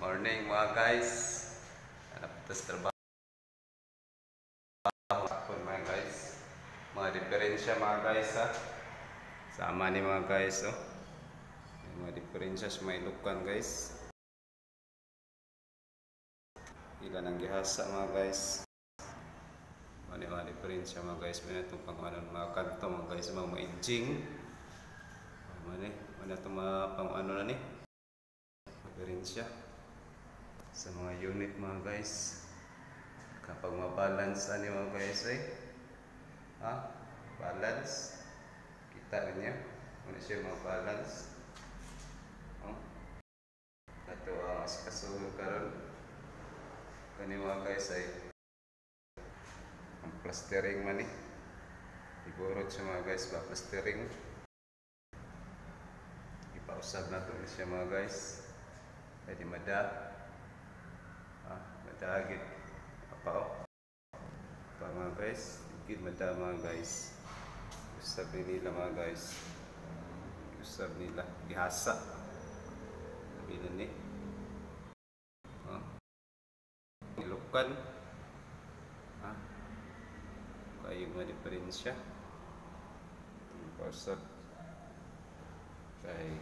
Morning mga guys. Hanap tas trabaho mga guys. Mga diferensya mga guys ha. Sama ni mga guys oh. May mga diferensya sa may lukan guys. Ilan ang gihasa mga guys. Mga diferensya mga guys. May itong pang-ano mga kanto mga guys. Mga maijing. Mana itong mga pang-ano na ni. Diferensya sa mga unit mga guys. Kapag mabalance ani mga guys balance kita niya ano siya mabalance ato ang mas kasulog karon kani mga guys ang plastering man siguro sa mga guys ba plastering ipausab na to siya mga guys pwede madagit apa mga guys higit mada mga guys usab nila mga guys usab nila gihasa sabihin ni ilukan kayo mga diferensya usab kay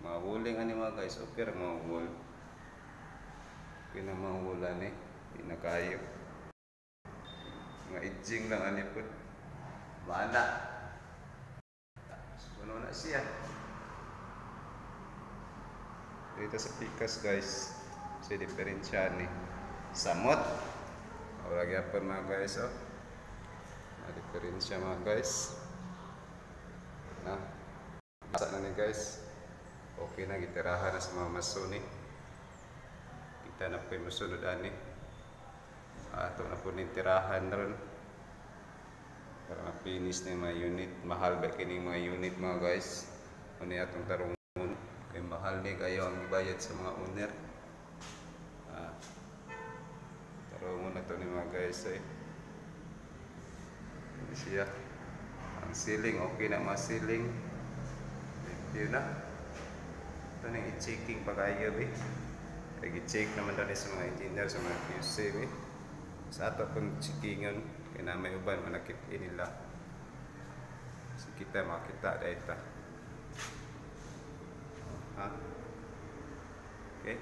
mga huling ani mga guys okay ra mga hul kinamahulan di na kayo mga ijing lang ani po mana puno na siya dito sa pikas guys si diferensya ni samot wala gyapon mga guys mga diferensya mga guys basa na ni guys okay na gitirahan na sa mga masoni kita na po yung masunod ani ato na po nitirahan ron para ma-finish na yung mga unit mahal ba kining mga unit mga guys ano atong tarungon kay mahal ni kayo ang ibayad sa mga owner tarungon na to ni mga guys siya ang ceiling okay na mga ceiling yun na ito na i-checking pa kayo i-check naman dali sa mga engineer sa mga QC sa ato pong checkingon kaya na may uban manakit nila so kita makita dahil okay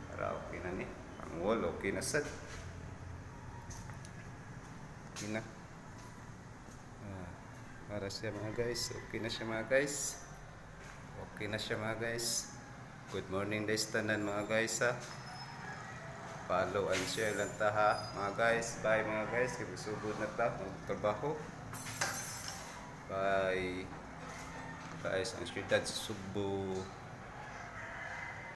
para okay na ni ang wall okay na sad okay na para siya mga guys okay na siya mga guys good morning guys tanan mga guys follow and share lang ta mga guys bye mga guys kaya sugod na ta magtrabaho bye guys ang syudad sa Subo